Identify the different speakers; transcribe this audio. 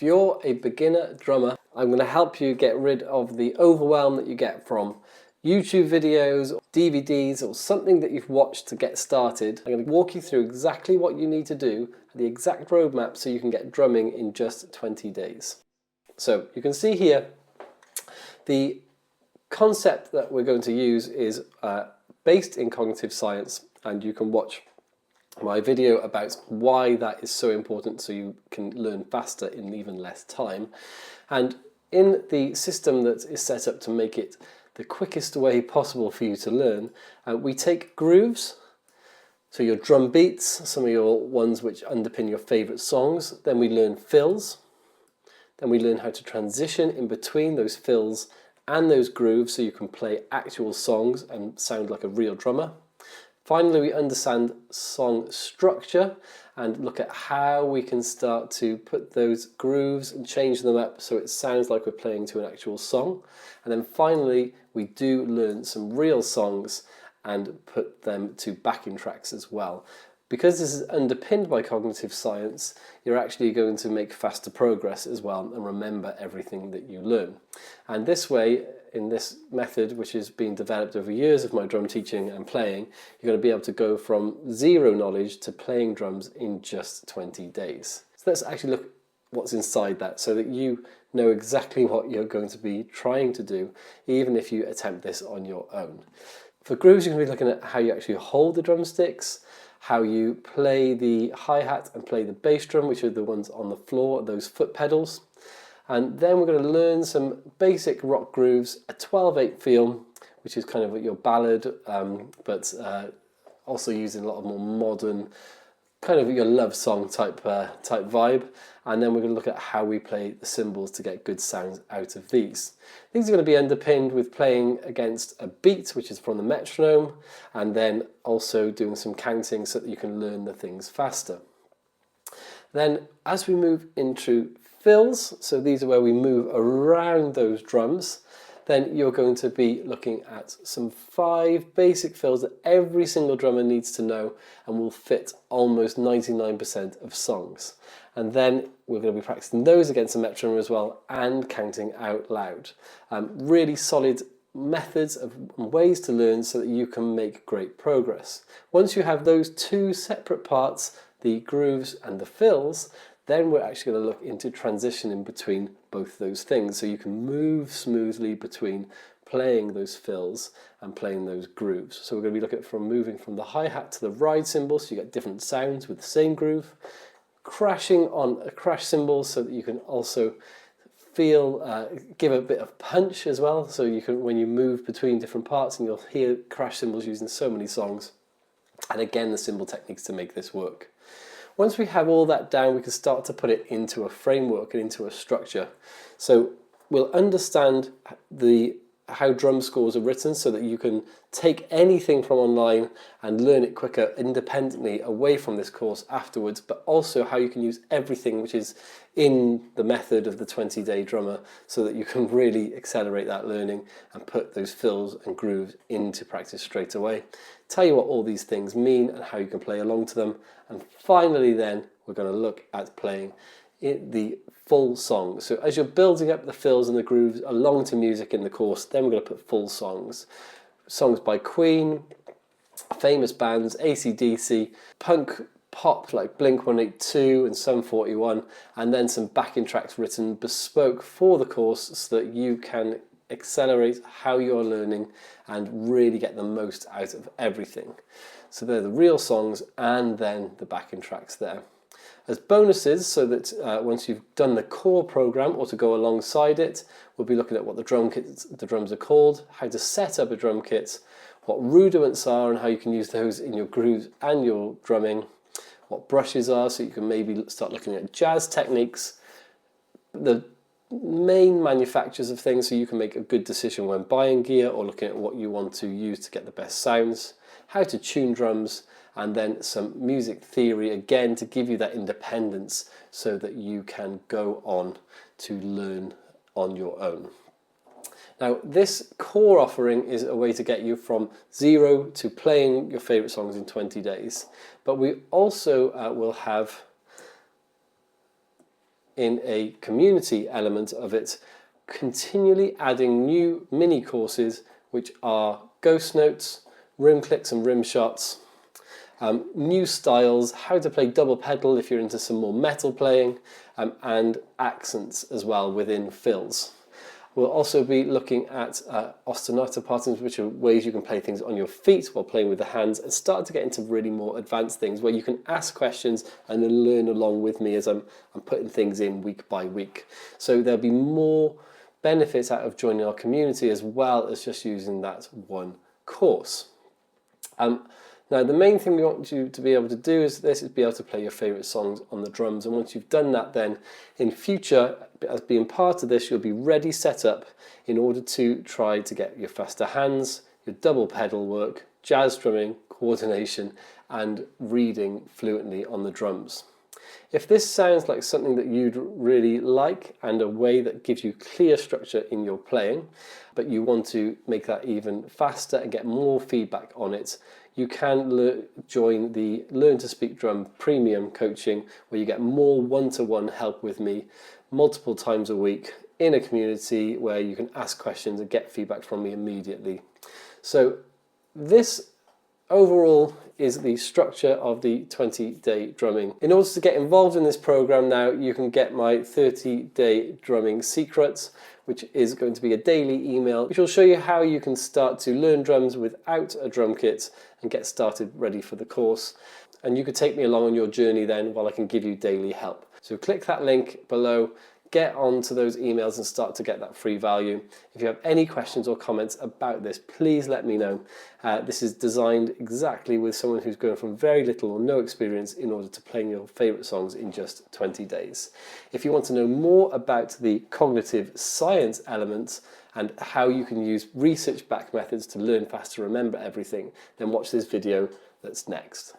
Speaker 1: If you're a beginner drummer, I'm going to help you get rid of the overwhelm that you get from YouTube videos, or DVDs, or something that you've watched to get started. I'm going to walk you through exactly what you need to do, the exact roadmap, so you can get drumming in just 20 days. So you can see here, the concept that we're going to use is based in cognitive science, and you can watch my video about why that is so important so you can learn faster in even less time. And in the system that is set up to make it the quickest way possible for you to learn, we take grooves, so your drum beats, some of your ones which underpin your favourite songs, then we learn fills, then we learn how to transition in between those fills and those grooves so you can play actual songs and sound like a real drummer. Finally, we understand song structure and look at how we can start to put those grooves and change them up so it sounds like we're playing to an actual song. And then finally, we do learn some real songs and put them to backing tracks as well. Because this is underpinned by cognitive science, you're actually going to make faster progress as well and remember everything that you learn. And this way, in this method, which has been developed over years of my drum teaching and playing, you're going to be able to go from zero knowledge to playing drums in just 20 days. So let's actually look what's inside that so that you know exactly what you're going to be trying to do, even if you attempt this on your own. For grooves, you're going to be looking at how you actually hold the drumsticks, how you play the hi-hat and play the bass drum, which are the ones on the floor, those foot pedals. And then we're going to learn some basic rock grooves, a 12/8 feel, which is kind of your ballad, but also using a lot of more modern, kind of your love song type vibe. And then we're going to look at how we play the cymbals to get good sounds out of these. These are going to be underpinned with playing against a beat, which is from the metronome, and then also doing some counting so that you can learn the things faster. Then as we move into fills, so these are where we move around those drums, then you're going to be looking at some 5 basic fills that every single drummer needs to know and will fit almost 99% of songs. And then we're going to be practicing those against the metronome as well and counting out loud. Really solid methods of ways to learn so that you can make great progress. Once you have those 2 separate parts, the grooves and the fills, then we're actually going to look into transitioning between both those things so you can move smoothly between playing those fills and playing those grooves. So we're going to be looking at moving from the hi-hat to the ride cymbal so you get different sounds with the same groove, crashing on a crash cymbal so that you can also feel, give a bit of punch as well, so you can, when you move between different parts, and you'll hear crash cymbals used in so many songs. And again, the cymbal techniques to make this work. Once we have all that down, we can start to put it into a framework and into a structure. So we'll understand how drum scores are written so that you can take anything from online and learn it quicker independently away from this course afterwards, but also how you can use everything which is in the method of the 20-day drummer so that you can really accelerate that learning and put those fills and grooves into practice straight away. Tell you what all these things mean and how you can play along to them. And finally then, we're going to look at playing the full song. So as you're building up the fills and the grooves along to music in the course, then we're going to put full songs. Songs by Queen, famous bands, AC/DC, punk pop like Blink-182 and Sum 41, and then some backing tracks written bespoke for the course so that you can accelerate how you're learning and really get the most out of everything. So they're the real songs and then the backing tracks there. As bonuses, so that once you've done the core program or to go alongside it, we'll be looking at what the drums are called, how to set up a drum kit, what rudiments are and how you can use those in your grooves and your drumming, what brushes are, so you can maybe start looking at jazz techniques, the main manufacturers of things so you can make a good decision when buying gear or looking at what you want to use to get the best sounds, how to tune drums, and then some music theory again to give you that independence so that you can go on to learn on your own. Now, this core offering is a way to get you from zero to playing your favourite songs in 20 days. But we also will have in a community element of it, continually adding new mini courses which are ghost notes, rim clicks and rim shots, new styles, how to play double pedal if you're into some more metal playing, and accents as well within fills. We'll also be looking at ostinato patterns, which are ways you can play things on your feet while playing with the hands, and start to get into really more advanced things where you can ask questions and then learn along with me as I'm putting things in week by week. So there'll be more benefits out of joining our community as well as just using that one course. Now, the main thing we want you to be able to do is be able to play your favourite songs on the drums. And once you've done that, then in future, as being part of this, you'll be ready, set up in order to try to get your faster hands, your double pedal work, jazz drumming, coordination, and reading fluently on the drums. If this sounds like something that you'd really like and a way that gives you clear structure in your playing, but you want to make that even faster and get more feedback on it, you can join the Learn to Speak Drum Premium coaching, where you get more one-to-one help with me multiple times a week in a community where you can ask questions and get feedback from me immediately. So this overall is the structure of the 20-day drumming. In order to get involved in this program now, you can get my 30-day drumming secrets, which is going to be a daily email, which will show you how you can start to learn drums without a drum kit and get started ready for the course. And you could take me along on your journey then while I can give you daily help. So click that link below, get onto those emails and start to get that free value. If you have any questions or comments about this, please let me know. This is designed exactly with someone who's going from very little or no experience in order to playing your favourite songs in just 20 days. If you want to know more about the cognitive science elements and how you can use research-backed methods to learn fast to remember everything, then watch this video that's next.